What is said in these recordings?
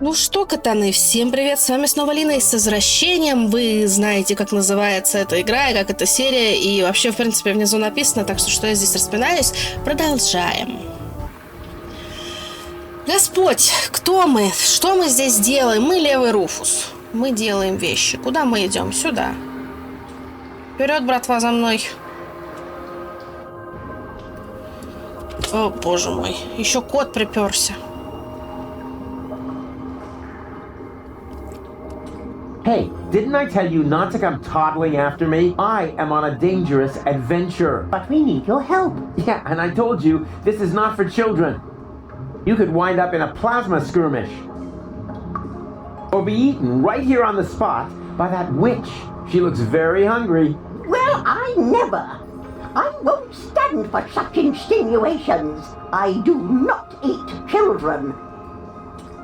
Ну что, катаны, всем привет, с вами снова Лина и с возвращением. Вы знаете, как называется эта игра и как эта серия, и вообще, в принципе, внизу написано, так что я здесь распинаюсь. Продолжаем. Господь, кто мы? Что мы здесь делаем? Мы левый Руфус. Мы делаем вещи. Куда мы идем? Сюда. Вперед, братва, за мной. О, боже мой, еще кот приперся. Hey, didn't I tell you not to come toddling after me? I am on a dangerous adventure. But we need your help. Yeah, and I told you, this is not for children. You could wind up in a plasma skirmish. Or be eaten right here on the spot by that witch. She looks very hungry. Well, I never. I won't stand for such insinuations. I do not eat children.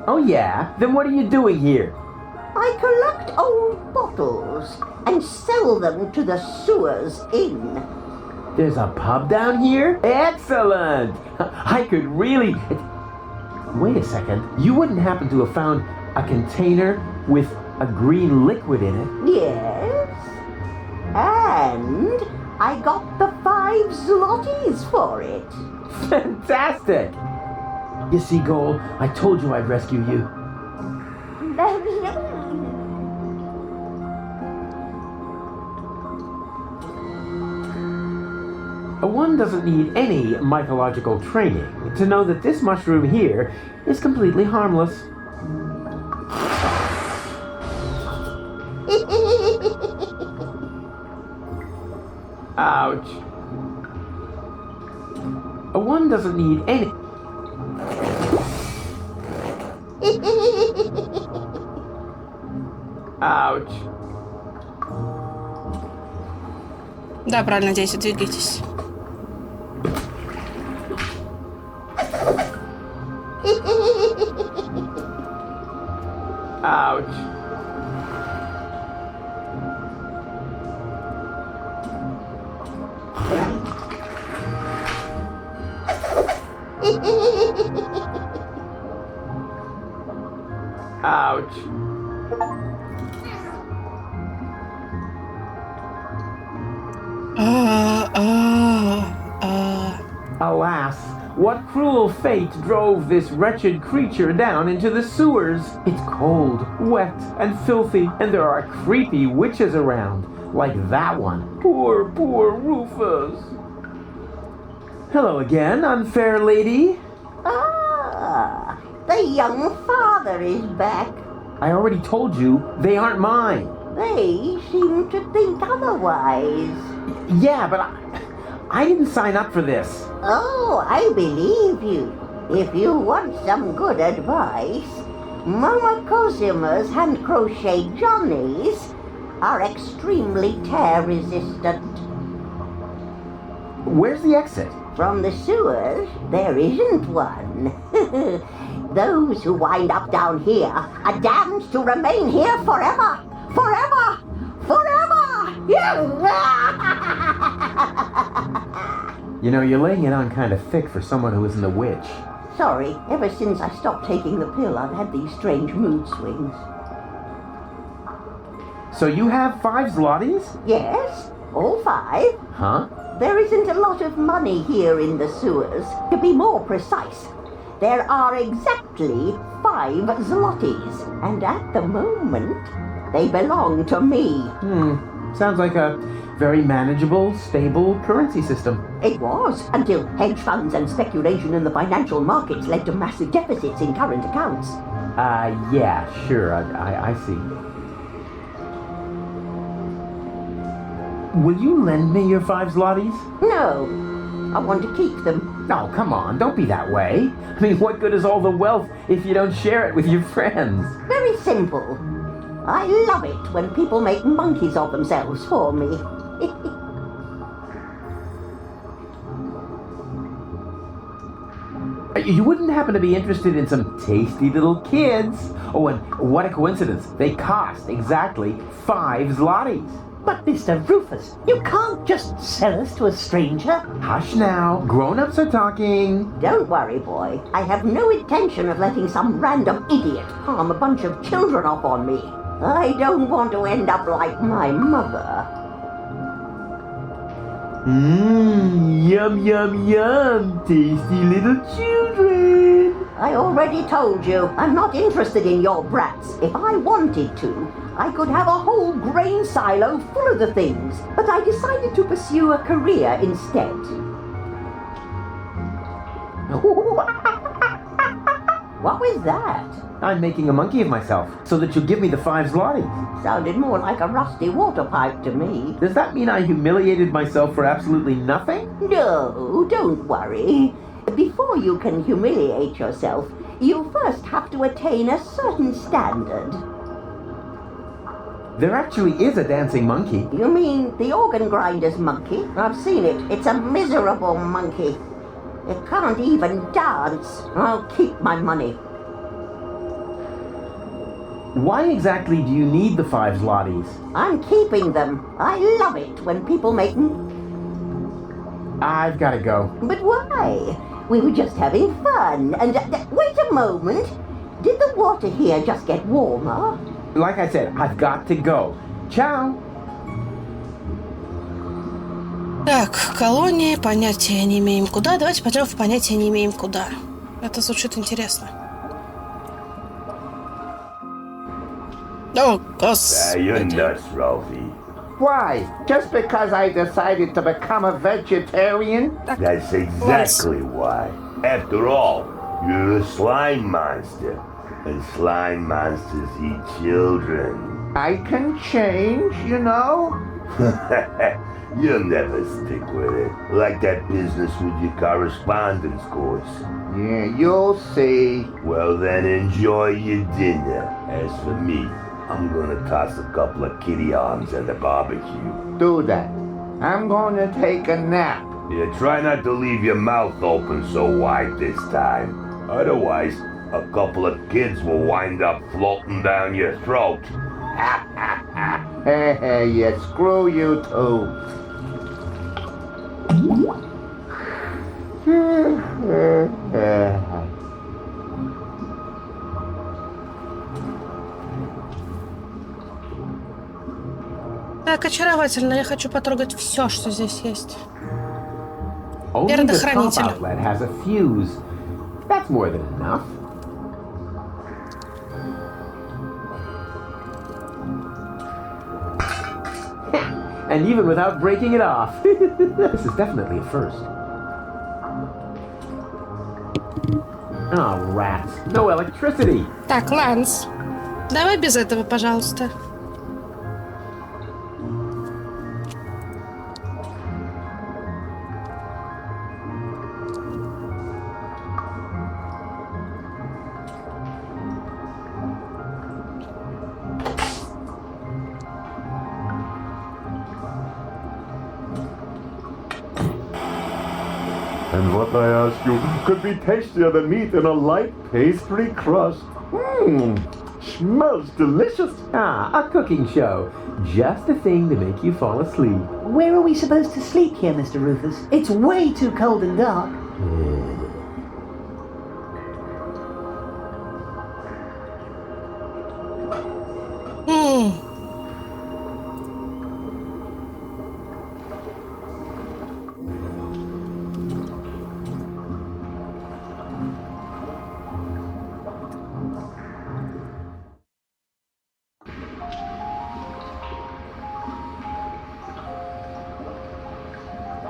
Oh yeah? Then what are you doing here? I collect old bottles and sell them to the sewers inn. There's a pub down here? Excellent! I could really... Wait a second. You wouldn't happen to have found a container with a green liquid in it? Yes. And I got the 5 zlotys for it. Fantastic! You see, Goal, I told you I'd rescue you. One doesn't need any mythological training to know that this mushroom here is completely harmless. Ouch. One doesn't need any... Ouch. Да, правильно, дети, двигайтесь. Ouch. Ouch. Alas, what cruel fate drove this wretched creature down into the sewers? It's cold, wet, and filthy, and there are creepy witches around, like that one. Poor, poor Rufus. Hello again, unfair lady. Ah, the young father is back. I already told you, they aren't mine. They seem to think otherwise. Yeah, but I didn't sign up for this. Oh, I believe you. If you want some good advice, Mama Cosima's hand-crocheted johnnies are extremely tear-resistant. Where's the exit? From the sewers, there isn't one. Those who wind up down here are damned to remain here forever! Forever! Forever! You know, you're laying it on kind of thick for someone who isn't a witch. Sorry, ever since I stopped taking the pill, I've had these strange mood swings. So you have 5 zlotys? Yes, all 5. Huh? There isn't a lot of money here in the sewers. To be more precise, there are exactly 5 zlotys, and at the moment, they belong to me. Sounds like a very manageable, stable currency system. It was, until hedge funds and speculation in the financial markets led to massive deficits in current accounts. Yeah, sure, I see. Will you lend me your 5 zlotys? No, I want to keep them. Oh, come on, don't be that way. I mean, what good is all the wealth if you don't share it with your friends? Very simple. I love it when people make monkeys of themselves for me. You wouldn't happen to be interested in some tasty little kids? Oh, and what a coincidence. They cost exactly 5 zlotys. But Mr. Rufus, you can't just sell us to a stranger. Hush now. Grown-ups are talking. Don't worry, boy. I have no intention of letting some random idiot palm a bunch of children off on me. I don't want to end up like my mother. Yum, yum, yum. Tasty little children. I already told you, I'm not interested in your brats. If I wanted to, I could have a whole grain silo full of the things, but I decided to pursue a career instead. What was that? I'm making a monkey of myself, so that you'll give me the 5 zlotys. Sounded more like a rusty water pipe to me. Does that mean I humiliated myself for absolutely nothing? No, don't worry. Before you can humiliate yourself, you first have to attain a certain standard. There actually is a dancing monkey. You mean the organ grinder's monkey? I've seen it. It's a miserable monkey. It can't even dance. I'll keep my money. Why exactly do you need the 5 zlotys? I'm keeping them. I love it when people make... I've gotta go. But why? We were just having fun. And wait a moment. Did the water here just get warmer? Like I said, I've got to go. Ciao. Так, колонии, понятия не имеем куда. Давайте пойдем в понятия не имеем куда. Это звучит интересно. О, You're господи. nuts, Ralphie. Why? Just because I decided to become a vegetarian? That's exactly why. After all, you're a slime monster. And slime monsters eat children. I can change, you know? You'll never stick with it. Like that business with your correspondence course. Yeah, you'll see. Well then, enjoy your dinner. As for me, I'm gonna toss a couple of kitty arms at the barbecue. Do that. I'm going to take a nap. Yeah, try not to leave your mouth open so wide this time. Otherwise, a couple of kids will wind up floating down your throat. Hey, yeah, screw you too. Так, очаровательно. Я хочу потрогать все, что здесь есть. Only the top Предохранитель. outlet has a fuse. That's more than enough. And even without breaking it off. This is definitely a first. Oh, rats. No electricity. Так, Ланс, давай без этого, пожалуйста. And what I ask you could be tastier than meat in a light pastry crust. Smells delicious. Ah, a cooking show. Just the thing to make you fall asleep. Where are we supposed to sleep here, Mr. Rufus? It's way too cold and dark.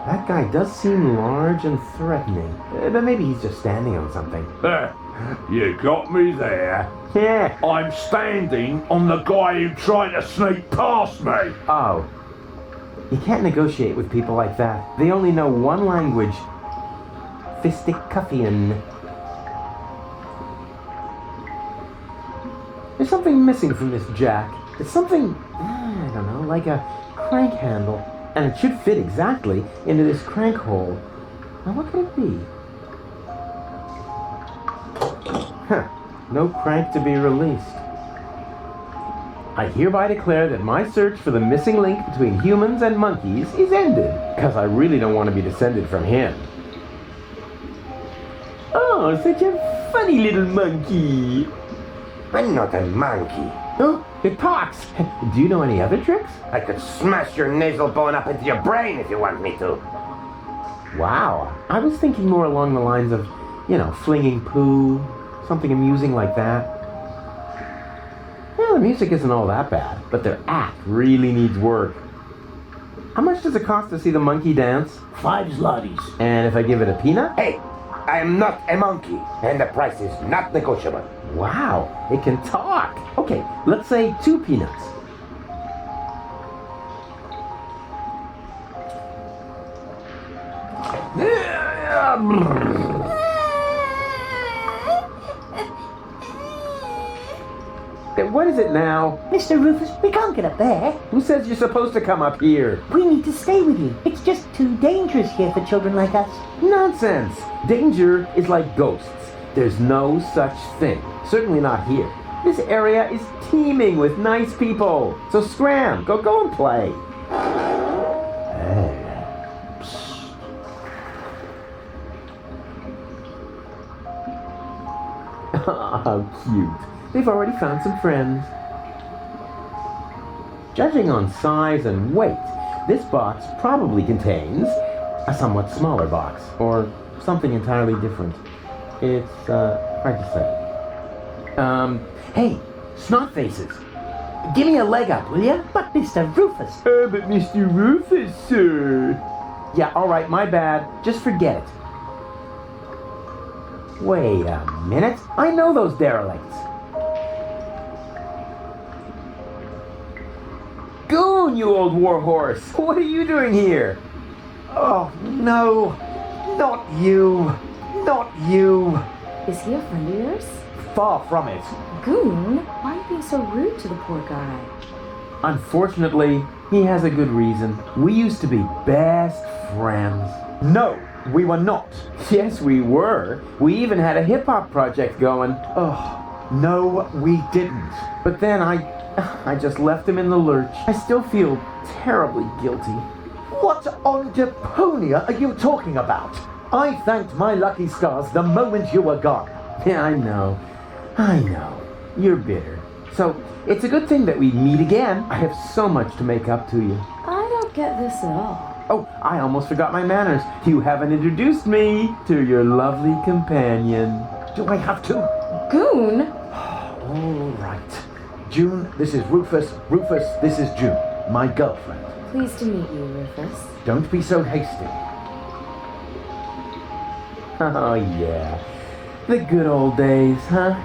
That guy does seem large and threatening. But maybe he's just standing on something. You got me there. Yeah. I'm standing on the guy who tried to sneak past me. Oh. You can't negotiate with people like that. They only know one language. Fisticuffian. There's something missing from this jack. It's something, I don't know, like a crank handle. And it should fit exactly into this crank hole. Now what could it be? Huh. No crank to be released. I hereby declare that my search for the missing link between humans and monkeys is ended, because I really don't want to be descended from him. Oh, such a funny little monkey. I'm not a monkey. Oh, it talks. Do you know any other tricks? I could smash your nasal bone up into your brain if you want me to. Wow. I was thinking more along the lines of, flinging poo, something amusing like that. Well, the music isn't all that bad, but their act really needs work. How much does it cost to see the monkey dance? 5 zlotys. And if I give it a peanut? Hey, I am not a monkey, and the price is not negotiable. Wow, it can talk. Okay, let's say 2 peanuts. What is it now? Mr. Rufus, we can't get up there. Who says you're supposed to come up here? We need to stay with you. It's just too dangerous here for children like us. Nonsense. Danger is like ghosts. There's no such thing. Certainly not here. This area is teeming with nice people. So scram. Go and play. Hey. How cute. They've already found some friends. Judging on size and weight, this box probably contains a somewhat smaller box, or something entirely different. It's, hard to say. Hey, snot faces. Give me a leg up, will ya? But Mr. Rufus. But Mr. Rufus, sir. Yeah, alright, my bad. Just forget it. Wait a minute. I know those derelicts. Goon, you old warhorse! What are you doing here? Oh, no. Not you. Not you. Is he a friend of yours? Far from it. Goon, why are you being so rude to the poor guy? Unfortunately, he has a good reason. We used to be best friends. No, we were not. Yes, we were. We even had a hip-hop project going. Oh, no, we didn't. But then I just left him in the lurch. I still feel terribly guilty. What on Deponia are you talking about? I thanked my lucky stars the moment you were gone. Yeah, I know. You're bitter. So, it's a good thing that we meet again. I have so much to make up to you. I don't get this at all. Oh, I almost forgot my manners. You haven't introduced me to your lovely companion. Do I have to? Goon? All right. June, this is Rufus. Rufus, this is June, my girlfriend. Pleased to meet you, Rufus. Don't be so hasty. Oh, yeah. The good old days, huh?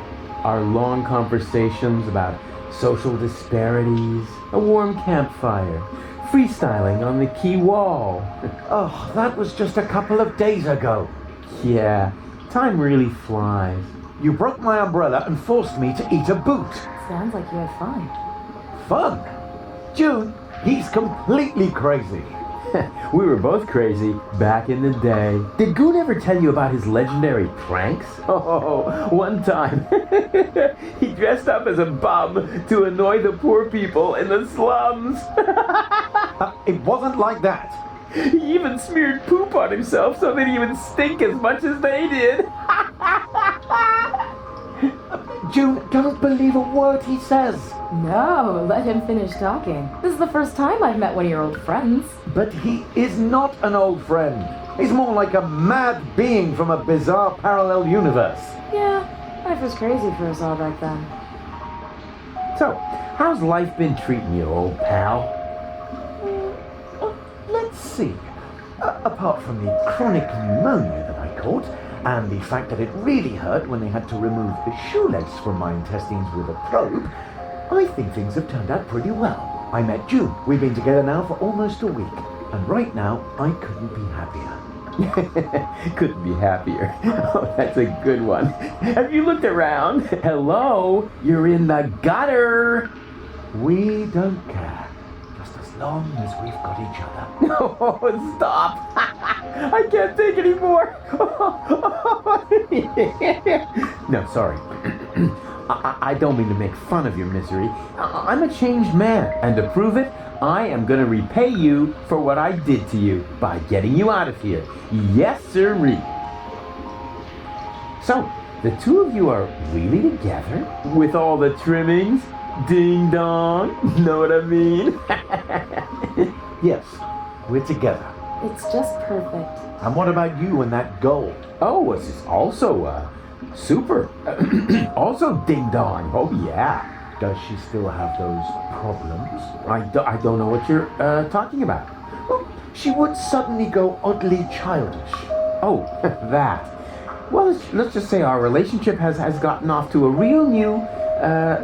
Our long conversations about social disparities, a warm campfire, freestyling on the quay wall. Oh, that was just a couple of days ago. Yeah, time really flies. You broke my umbrella and forced me to eat a boot. Sounds like you had fun. Fun? June, he's completely crazy. We were both crazy back in the day. Did Goon ever tell you about his legendary pranks? Oh, one time he dressed up as a bum to annoy the poor people in the slums. It wasn't like that. He even smeared poop on himself so that he would stink as much as they did. June, don't believe a word he says. No, let him finish talking. This is the first time I've met one of your old friends. But he is not an old friend. He's more like a mad being from a bizarre parallel universe. Yeah, life was crazy for us all back then. So, how's life been treating you, old pal? Let's see. Apart from the chronic pneumonia that I caught, and the fact that it really hurt when they had to remove a shoelace from my intestines with a probe, I think things have turned out pretty well. I met June. We've been together now for almost a week. And right now, I couldn't be happier. Couldn't be happier. Oh, that's a good one. Have you looked around? Hello? You're in the gutter. We don't care. Just as long as we've got each other. No, stop. I can't take anymore. No, sorry. I don't mean to make fun of your misery. I'm a changed man, and to prove it, I am gonna repay you for what I did to you by getting you out of here. Yes, sirree. So, the two of you are really together? With all the trimmings? Ding dong, know what I mean? Yes, we're together. It's just perfect. And what about you and that gold? Oh, this is also, super. Also ding dong, oh yeah. Does she still have those problems? I don't know what you're, talking about. Well, she would suddenly go oddly childish. Oh, that. Well, let's just say our relationship has gotten off to a real new,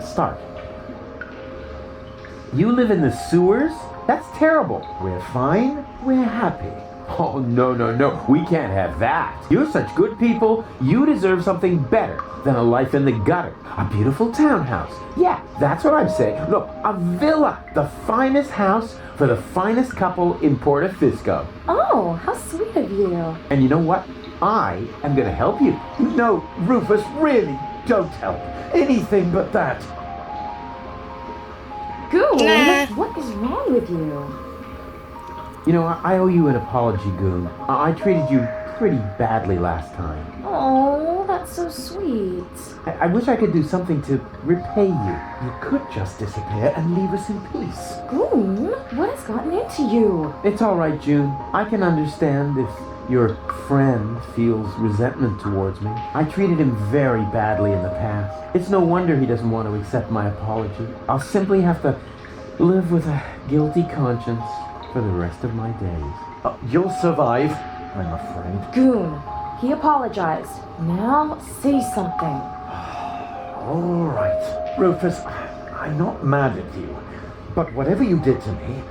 start. You live in the sewers? That's terrible. We're fine, we're happy. Oh, no, we can't have that. You're such good people, you deserve something better than a life in the gutter. A beautiful townhouse. Yeah, that's what I'm saying. Look, a villa. The finest house for the finest couple in Portofisco. Oh, how sweet of you. And you know what? I am gonna help you. No, Rufus, really, don't help. Anything but that. Goon, Nah. what is wrong with you? You know, I owe you an apology, Goon. I treated you pretty badly last time. Oh, that's so sweet. I wish I could do something to repay you. You could just disappear and leave us in peace. Goon, what has gotten into you? It's all right, June. I can understand if your friend feels resentment towards me. I treated him very badly in the past. It's no wonder he doesn't want to accept my apology. I'll simply have to live with a guilty conscience for the rest of my days. You'll survive, I'm afraid. Goon, he apologized. Now say something. All right. Rufus, I'm not mad at you. But whatever you did to me,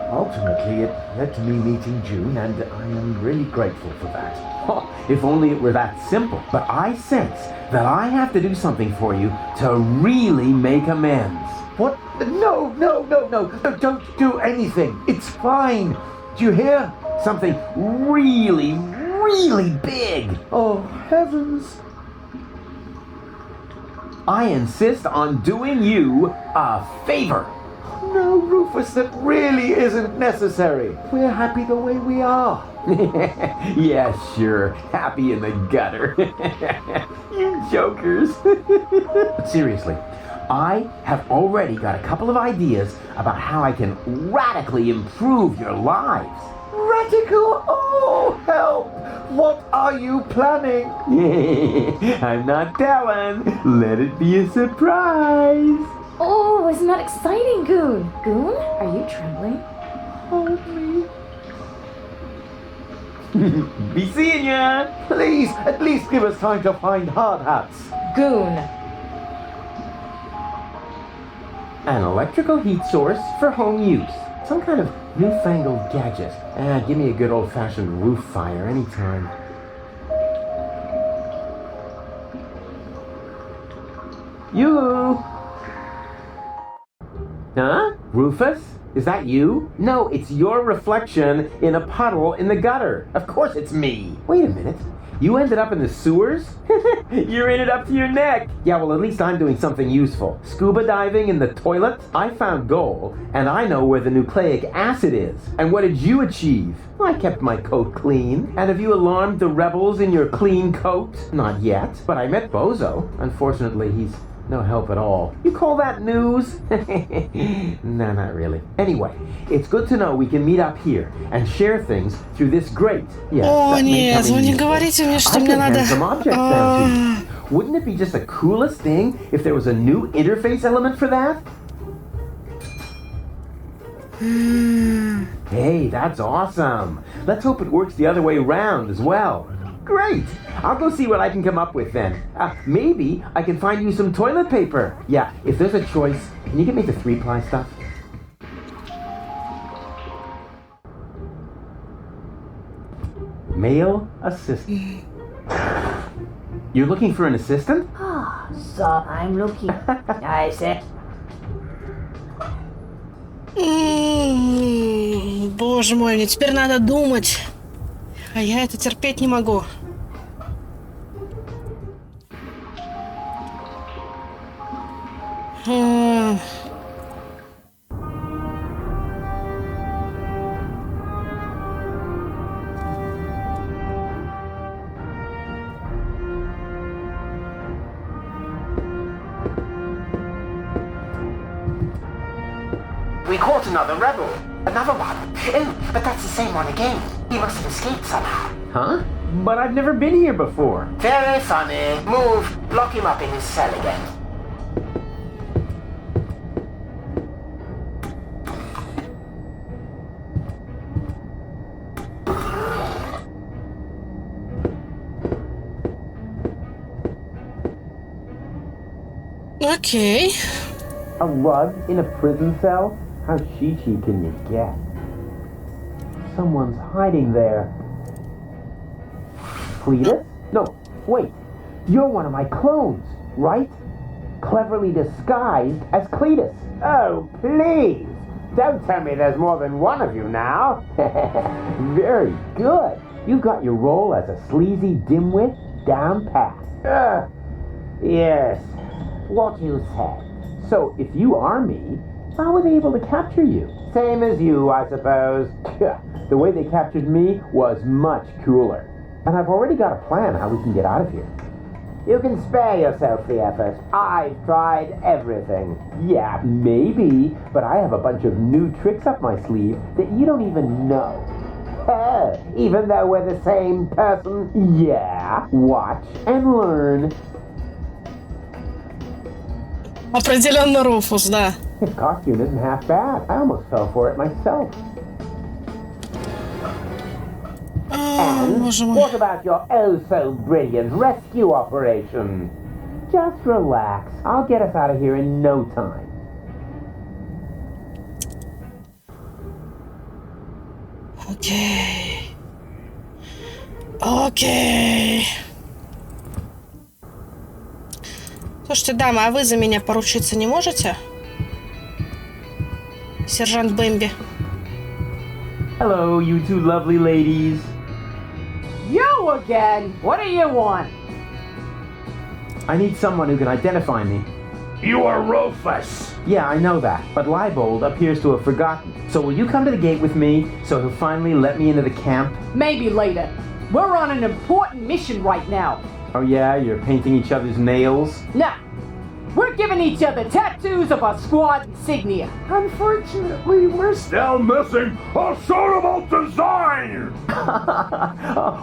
ultimately it led to me meeting June, and I am really grateful for that. Oh, if only it were that simple. But I sense that I have to do something for you to really make amends. What? No, don't do anything. It's fine. Do you hear? Something really, really big. Oh, heavens. I insist on doing you a favor. No, Rufus, that really isn't necessary. We're happy the way we are. Yeah, sure. Happy in the gutter. You jokers. But seriously, I have already got a couple of ideas about how I can radically improve your lives. Radical? Oh, help! What are you planning? I'm not telling. Let it be a surprise. Oh, isn't that exciting, Goon? Goon, are you trembling? Hold me. Be seeing ya. Please, at least give us time to find hard hats. Goon. An electrical heat source for home use. Some kind of newfangled gadget. Give me a good old-fashioned roof fire anytime. You. Huh? Rufus? Is that you? No, it's your reflection in a puddle in the gutter. Of course it's me. Wait a minute. You ended up in the sewers? You're in it up to your neck. Yeah, well, at least I'm doing something useful. Scuba diving in the toilet? I found gold, and I know where the nucleic acid is. And what did you achieve? I kept my coat clean. And have you alarmed the rebels in your clean coat? Not yet, but I met Bozo. Unfortunately, he's no help at all. You call that news? No, not really. Anyway, it's good to know we can meet up here and share things through this grate. Yes, О, that may нет, come in вы не useful. говорите мне, что I мне can надо... hand some objects down to you. Wouldn't it be just the coolest thing if there was a new interface element for that? Hey, that's awesome. Let's hope it works the other way around as well. Great. I'll go see what I can come up with then. Maybe I can find you some toilet paper. Yeah, if there's a choice, can you get me the 3-ply stuff? Male assistant. You're looking for an assistant? So I'm looking. I said, Боже мой, мне теперь надо думать. А я это терпеть не могу. We caught another rebel. Another one. Oh, but that's the same one again. He must have escaped somehow. Huh? But I've never been here before. Very funny. Move. Lock him up in his cell again. Окей. A rug in a prison cell? How cheeky can you get? Someone's hiding there. Cletus? No, wait. You're one of my clones, right? Cleverly disguised as Cletus. Oh, please. Don't tell me there's more than one of you now. Very good. You got your role as a sleazy dimwit down pat. Yes, what you said. So, if you are me, how were they able to capture you? Same as you, I suppose. The way they captured me was much cooler. And I've already got a plan how we can get out of here. You can spare yourself the effort. I've tried everything. Yeah, maybe, but I have a bunch of new tricks up my sleeve that you don't even know. Even though we're the same person? Yeah, watch and learn. Определенно Руфус, да. His costume isn't half bad. I almost fell for it myself. And what about your oh-so-brilliant rescue operation? Just relax. I'll get us out of here in no time. Окей. Окей. Слушайте, дама, а вы за меня поручиться не можете? Сержант Бэмби. Hello, you two lovely ladies. You again? What do you want? I need someone who can identify me. You are Rufus. Yeah, I know that, but Leibold appears to have forgotten. So will you come to the gate with me so he'll finally let me into the camp? Maybe later. We're on an important mission right now. Oh yeah, you're painting each other's nails? Nah. We're giving each other tattoos of our squad insignia. Unfortunately, we're still missing a suitable design.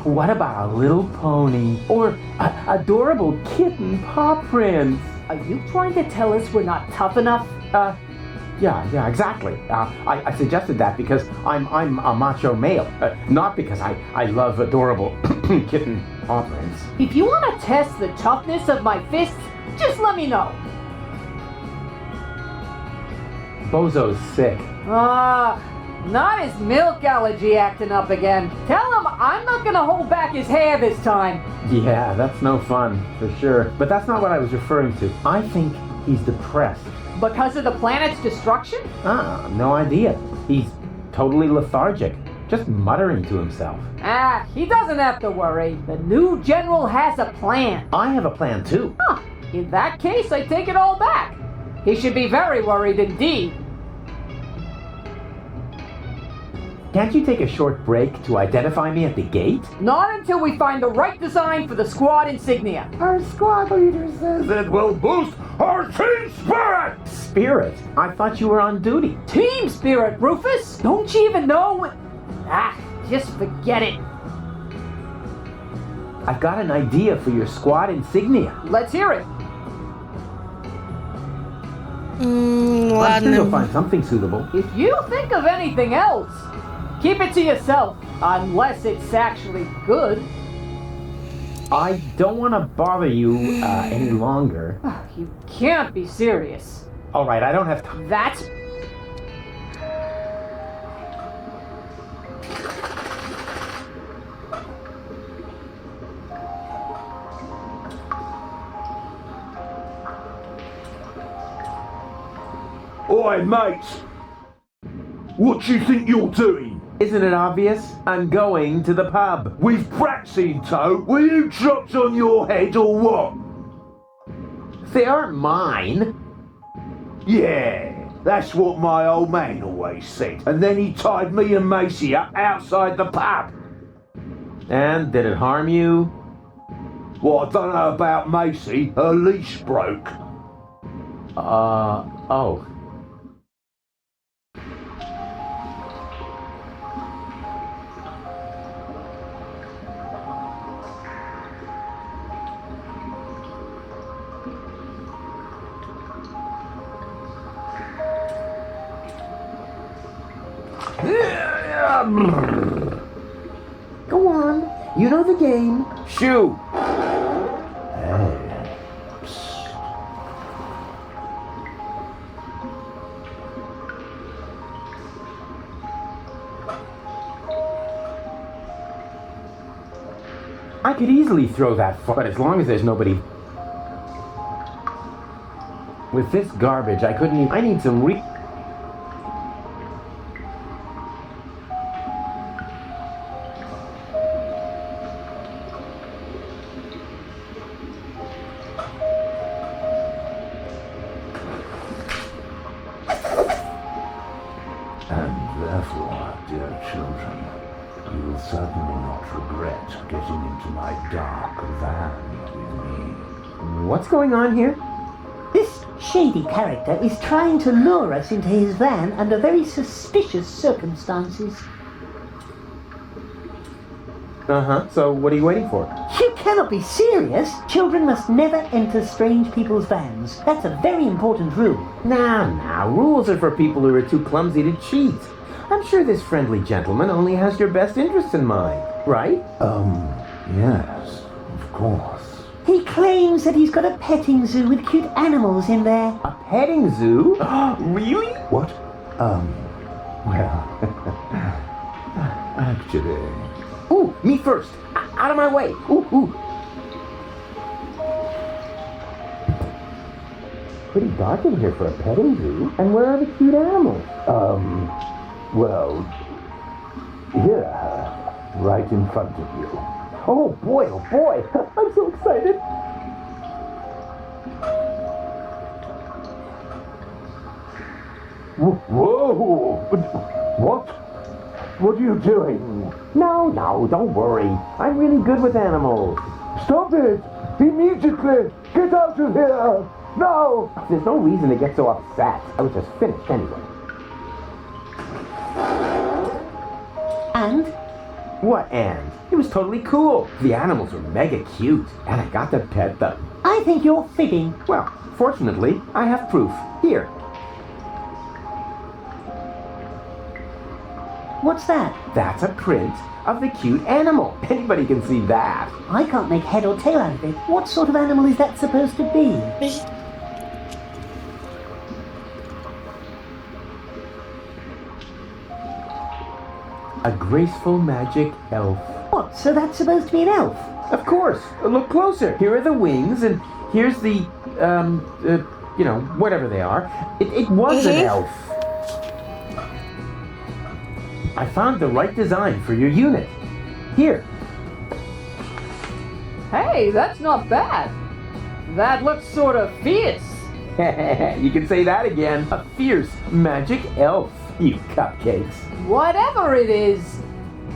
What about a little pony? Or adorable kitten paw prints? Are you trying to tell us we're not tough enough? Yeah, exactly. I suggested that because I'm a macho male, not because I love adorable kitten paw prints. If you want to test the toughness of my fists, just let me know. Bozo's sick. Not his milk allergy acting up again. Tell him I'm not gonna hold back his hair this time. Yeah, that's no fun, for sure. But that's not what I was referring to. I think he's depressed. Because of the planet's destruction? No idea. He's totally lethargic, just muttering to himself. He doesn't have to worry. The new general has a plan. I have a plan too. In that case, I take it all back. He should be very worried indeed. Can't you take a short break to identify me at the gate? Not until we find the right design for the squad insignia. Our squad leader says It will boost our team spirit. Spirit? I thought you were on duty. Team spirit, Rufus! Don't you even know? Just forget it. I've got an idea for your squad insignia. Let's hear it. I'm sure you'll find something suitable. If you think of anything else, keep it to yourself, unless it's actually good. I don't want to bother you any longer. You can't be serious. All right, I don't have time. That's... Oi, mate. What do you think you're doing? Isn't it obvious? I'm going to the pub. With brats in tow, were you dropped on your head or what? They aren't mine. Yeah, that's what my old man always said. And then he tied me and Macy up outside the pub. And did it harm you? Well, I don't know about Macy. Her leash broke. Oh. Go on. You know the game. Shoo! I could easily throw that far, but as long as there's nobody... With this garbage, I couldn't even... I need some And therefore, dear children, you will certainly not regret getting into my dark van with me. What's going on here? This shady character is trying to lure us into his van under very suspicious circumstances. Uh-huh. So what are you waiting for? You cannot be serious. Children must never enter strange people's vans. That's a very important rule. Now, rules are for people who are too clumsy to cheat. I'm sure this friendly gentleman only has your best interests in mind, right? Yes, of course. He claims that he's got a petting zoo with cute animals in there. A petting zoo? Really? What? Well, actually... Ooh, me first. Out of my way. Ooh. Pretty dark in here for a petting zoo. And where are the cute animals? Well, here, right in front of you. Oh boy. I'm so excited. Whoa! What? What are you doing? No, don't worry. I'm really good with animals. Stop it! Immediately! Get out of here! No! There's no reason to get so upset. I was just finished anyway. And? What and? It was totally cool. The animals were mega cute, and I got to pet them. I think you're fibbing. Well, fortunately, I have proof. Here. What's that? That's a print of the cute animal. Anybody can see that. I can't make head or tail out of it. What sort of animal is that supposed to be? A graceful magic elf. What, so that's supposed to be an elf? Of course. Look closer. Here are the wings, and here's the, whatever they are. It was an elf. I found the right design for your unit. Here. Hey, that's not bad. That looks sort of fierce. You can say that again. A fierce magic elf, you cupcakes. Whatever it is,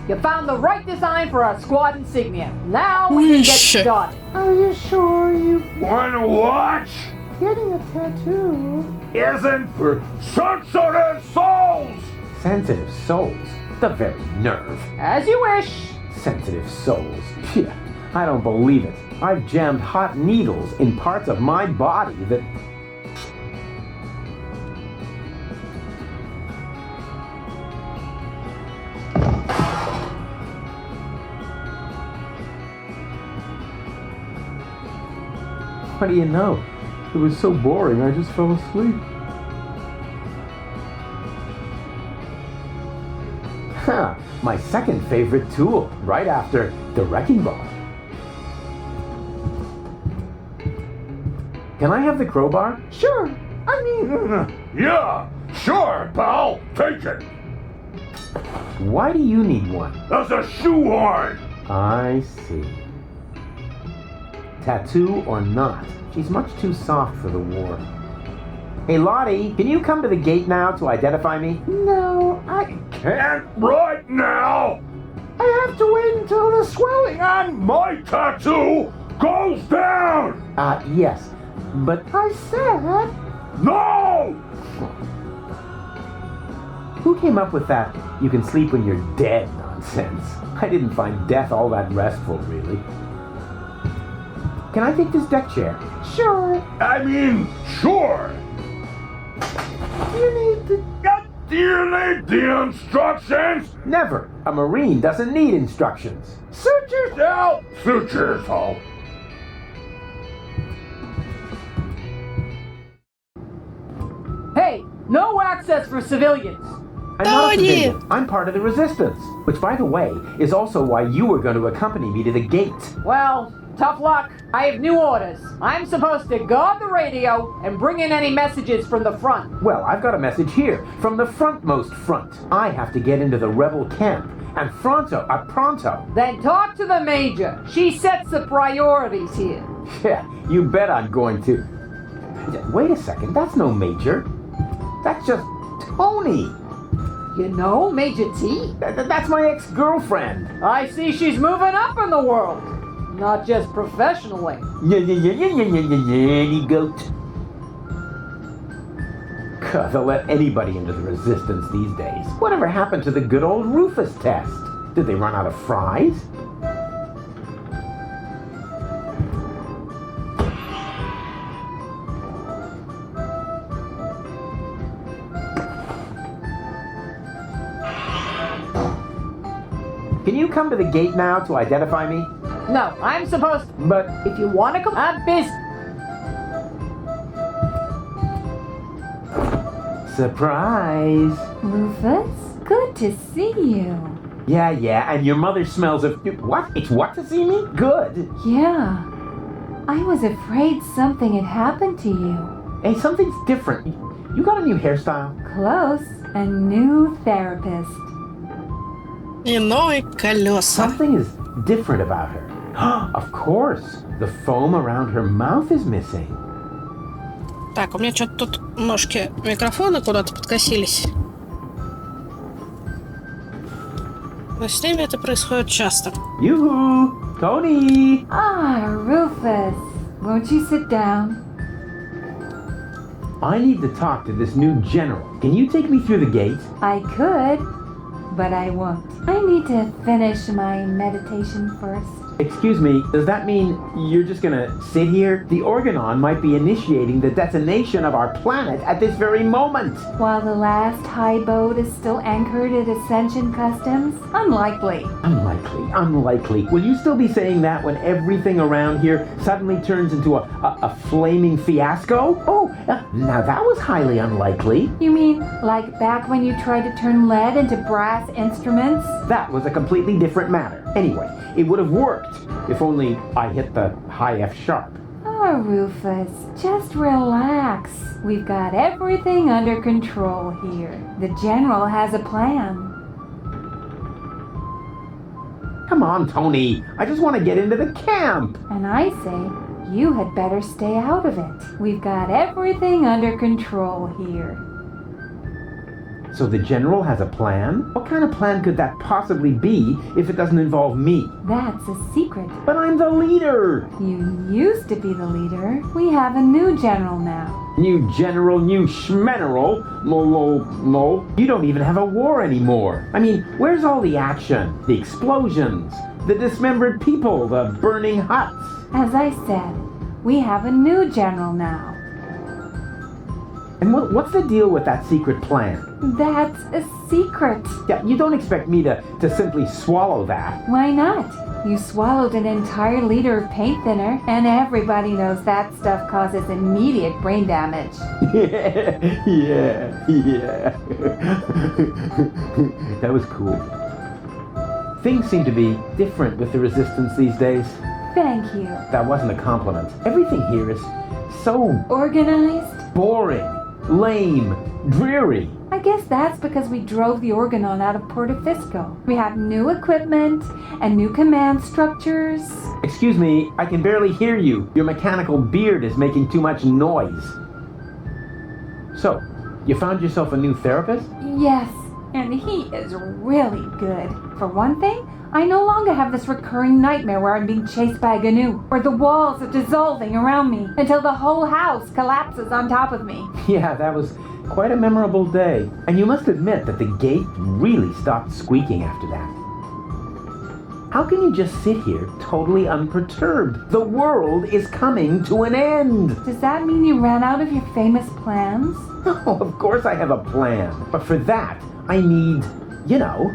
you found the right design for our squad insignia. Now we can get started. Are you sure you Wanna watch? getting a tattoo? Isn't for sensitive souls! Sensitive souls. The very nerve. As you wish. Sensitive souls. Phew, I don't believe it. I've jammed hot needles in parts of my body that... What do you know? It was so boring, I just fell asleep. Huh, my second favorite tool, right after the wrecking ball. Can I have the crowbar? Sure. Yeah, sure, pal. Take it. Why do you need one? That's a shoehorn. I see. Tattoo or not, she's much too soft for the war. Hey, Lottie, can you come to the gate now to identify me? No, I Can't right now! have to wait until the swelling on My tattoo goes down! Yes, but I said. No! who came up with that you can sleep when you're dead nonsense? I didn't find death all that restful, really. Can I take this deck chair? Sure. I mean, sure! You need to. Do you need the instructions? Never. A Marine doesn't need instructions. Suit yourself! Suit yourself! Hey, no access for civilians. I'm not a Tonya! civilian. I'm part of the resistance. Which, by the way, is also why you were going to accompany me to the gate. Well, tough luck. I have new orders. I'm supposed to guard the radio and bring in any messages from the front. Well, I've got a message here from the frontmost front. I have to get into the rebel camp. And pronto. Then talk to the major. She sets the priorities here. Yeah, you bet I'm going to. Wait a second, that's no major. That's just Tony. You know, Major T? That's my ex-girlfriend. I see she's moving up in the world. Not just professionally. Any goat. God, they'll let anybody into the resistance these days. Whatever happened to the good old Rufus test? Did they run out of fries? Can you come to the gate now to identify me? No, I'm supposed to. But If you want to come, I'm busy. surprise. Rufus, good to see you. Yeah, and your mother smells of... What? It's what to see me? Good. Yeah. I was afraid something had happened to you. Hey, something's different. You got a new hairstyle? Close. A new therapist. И новые колеса. Something is different about her. Of course. The foam around her mouth is missing. Так, у меня что-то тут ножки микрофона куда-то подкосились. Но с ними это происходит часто. Yoo-hoo! Tony! Ah, Rufus. Won't you sit down? I need to talk to this new general. Can you take me through the gate? I could, but I won't. I need to finish my meditation first. Excuse me, does that mean you're just gonna sit here? The Organon might be initiating the detonation of our planet at this very moment. While the last high boat is still anchored at Ascension Customs? Unlikely. Unlikely. Will you still be saying that when everything around here suddenly turns into a flaming fiasco? Oh, now that was highly unlikely. You mean like back when you tried to turn lead into brass instruments? That was a completely different matter. Anyway, it would have worked if only I hit the high F sharp. Oh, Rufus, just relax. We've got everything under control here. The General has a plan. Come on, Tony. I just want to get into the camp. And I say, you had better stay out of it. We've got everything under control here. So the general has a plan? What kind of plan could that possibly be if it doesn't involve me? That's a secret. But I'm the leader! You used to be the leader. We have a new general now. New general, new schmeneral. No. You don't even have a war anymore. I mean, where's all the action? The explosions? The dismembered people? The burning huts? As I said, we have a new general now. And what's the deal with that secret plan? That's a secret. Yeah, you don't expect me to simply swallow that. Why not? You swallowed an entire liter of paint thinner, and everybody knows that stuff causes immediate brain damage. Yeah. That was cool. Things seem to be different with the resistance these days. Thank you. That wasn't a compliment. Everything here is so Organized? boring, lame, dreary. I guess that's because we drove the Organon out of Porta Fisco. We have new equipment and new command structures. Excuse me, I can barely hear you. Your mechanical beard is making too much noise. So, you found yourself a new therapist? Yes, and he is really good. For one thing, I no longer have this recurring nightmare where I'm being chased by a GNU, or the walls are dissolving around me until the whole house collapses on top of me. Yeah, that was quite a memorable day. And you must admit that the gate really stopped squeaking after that. How can you just sit here totally unperturbed? The world is coming to an end. Does that mean you ran out of your famous plans? Oh, of course I have a plan. But for that, I need, you know,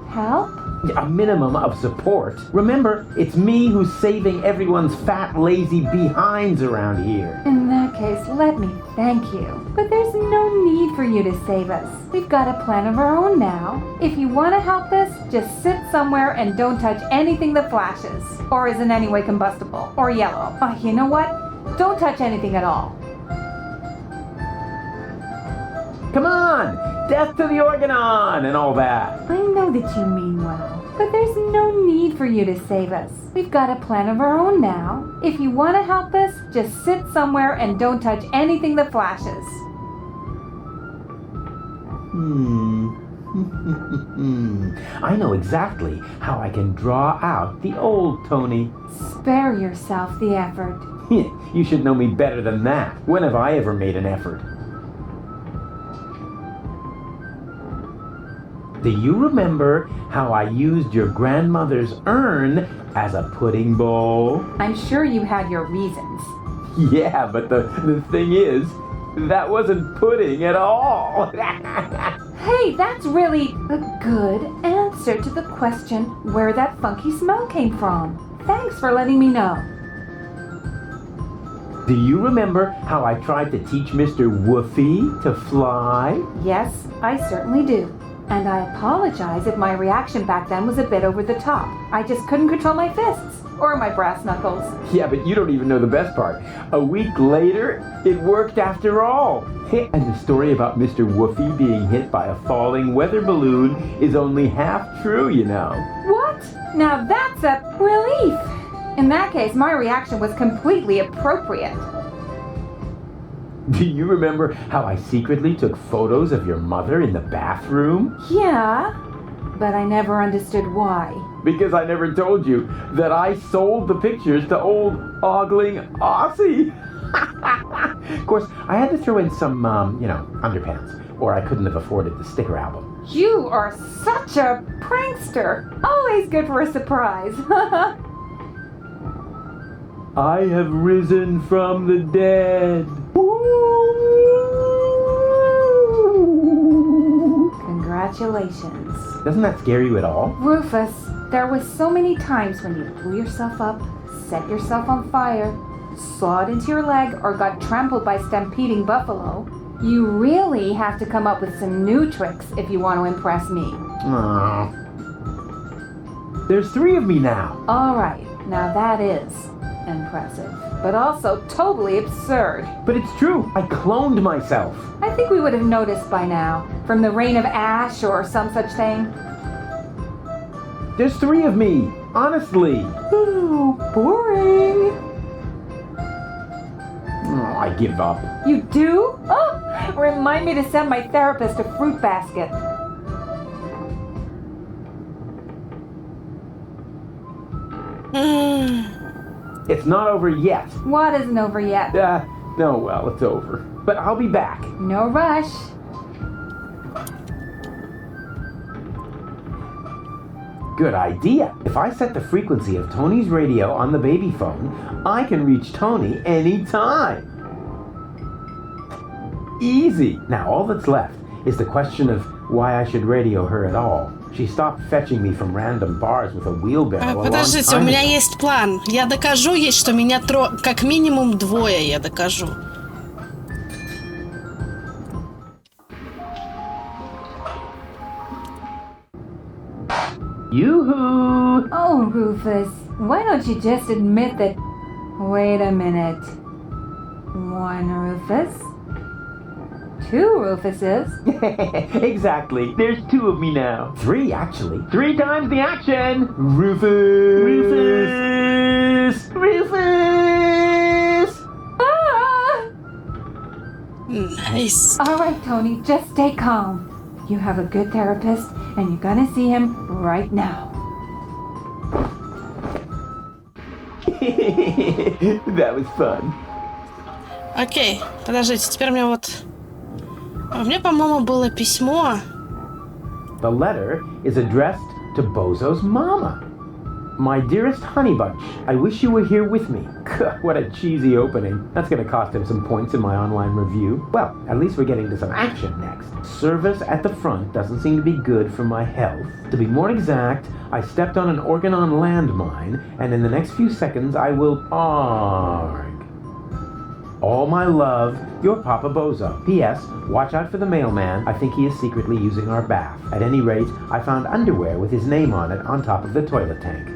Help? a minimum of support. Remember, it's me who's saving everyone's fat, lazy behinds around here. In that case, let me thank you. But there's no need for you to save us. We've got a plan of our own now. If you want to help us, just sit somewhere and don't touch anything that flashes, or is in any way combustible, or yellow. Oh, you know what? Don't touch anything at all. Come on! Death to the Organon and all that. I know that you mean well, but there's no need for you to save us. We've got a plan of our own now. If you want to help us, just sit somewhere and don't touch anything that flashes. I know exactly how I can draw out the old Tony. Spare yourself the effort. You should know me better than that. When have I ever made an effort? Do you remember how I used your grandmother's urn as a pudding bowl? I'm sure you had your reasons. Yeah, but the thing is, that wasn't pudding at all. Hey, that's really a good answer to the question where that funky smell came from. Thanks for letting me know. Do you remember how I tried to teach Mr. Woofy to fly? Yes, I certainly do. And I apologize if my reaction back then was a bit over the top. I just couldn't control my fists or my brass knuckles. Yeah, but you don't even know the best part. A week later, it worked after all. And the story about Mr. Woofy being hit by a falling weather balloon is only half true, you know. What? Now that's a relief. In that case, my reaction was completely appropriate. Do you remember how I secretly took photos of your mother in the bathroom? Yeah, but I never understood why. Because I never told you that I sold the pictures to old ogling Aussie. Of course, I had to throw in some, underpants, or I couldn't have afforded the sticker album. You are such a prankster. Always good for a surprise. I have risen from the dead. Congratulations. Doesn't that scare you at all? Rufus, there was so many times when you blew yourself up, set yourself on fire, sawed into your leg, or got trampled by stampeding buffalo. You really have to come up with some new tricks if you want to impress me. Aww. There's 3 of me now. All right, now that is impressive, but also totally absurd. But it's true. I cloned myself. I think we would have noticed by now, from the rain of ash or some such thing. There's 3 of me. Honestly. Ooh, boring. Oh, I give up. You do? Oh, remind me to send my therapist a fruit basket. It's not over yet. What isn't over yet? No, well, it's over. But I'll be back. No rush. Good idea. If I set the frequency of Tony's radio on the baby phone, I can reach Tony anytime. Easy. Now all that's left is the question of why I should radio her at all. She stopped fetching me from random bars with a wheelbarrow. Подождите, у меня есть план. Я докажу ей, что меня как минимум 2 я докажу. Yoo-hoo! Oh, Rufus, why don't you just admit that... Wait a minute. 1 Rufus? 2 Rufuses? Exactly. There's 2 of me now. 3, actually. 3 times the action! Rufus! Rufus! Rufus! Ah! Nice. All right, Tony, just stay calm. You have a good therapist, and you're gonna see him right now. That was fun. Окей, подождите, теперь у меня вот... Мне, по-моему, было письмо. The letter is addressed to Bozo's mama. My dearest honey bunch, I wish you were here with me. What a cheesy opening. That's gonna cost him some points in my online review. Well, at least we're getting to some action next. Service at the front doesn't seem to be good for my health. To be more exact, I stepped on an Organon landmine, and in the next few seconds I will arg. All my love, your Papa Bozo. P.S. Watch out for the mailman. I think he is secretly using our bath. At any rate, I found underwear with his name on it on top of the toilet tank.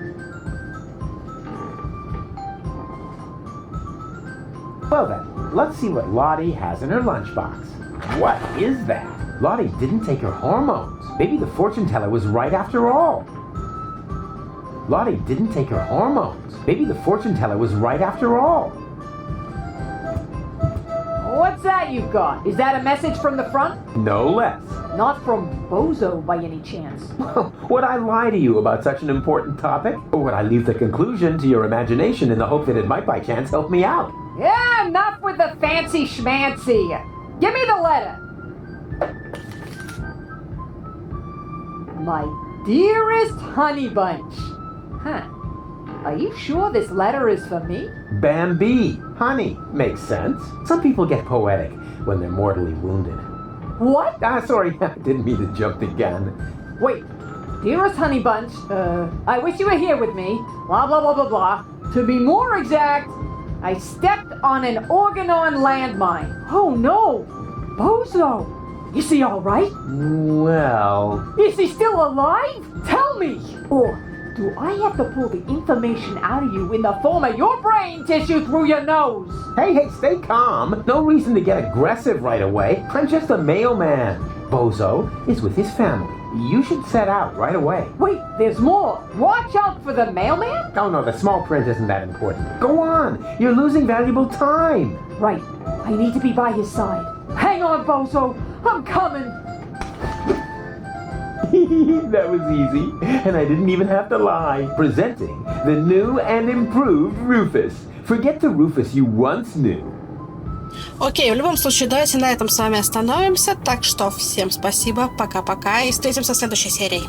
Well then, let's see what Lottie has in her lunchbox. What is that? Lottie didn't take her hormones. Maybe the fortune teller was right after all. Lottie didn't take her hormones. Maybe the fortune teller was right after all. What's that you've got? Is that a message from the front? No less. Not from Bozo by any chance. Would I lie to you about such an important topic? Or would I leave the conclusion to your imagination in the hope that it might by chance help me out? Yeah, enough with the fancy schmancy. Give me the letter. My dearest honey bunch. Huh. Are you sure this letter is for me? Bambi, honey, makes sense. Some people get poetic when they're mortally wounded. What? Sorry, I didn't mean to jump the gun. Wait. Dearest honey bunch, I wish you were here with me. Blah, blah, blah, blah, blah. To be more exact, I stepped on an Organon landmine. Oh no! Bozo! Is he alright? Well... Is he still alive? Tell me! Or do I have to pull the information out of you in the form of your brain tissue through your nose? Hey, stay calm. No reason to get aggressive right away. I'm just a mailman. Bozo is with his family. You should set out right away. Wait, there's more. Watch out for the mailman? Oh no, the small print isn't that important. Go on. You're losing valuable time. Right. I need to be by his side. Hang on, Bozo. I'm coming. That was easy, and I didn't even have to lie. Presenting the new and improved Rufus. Forget the Rufus you once knew. Окей, в любом случае, давайте на этом с вами остановимся. Так что всем спасибо, пока-пока, и встретимся в следующей серии.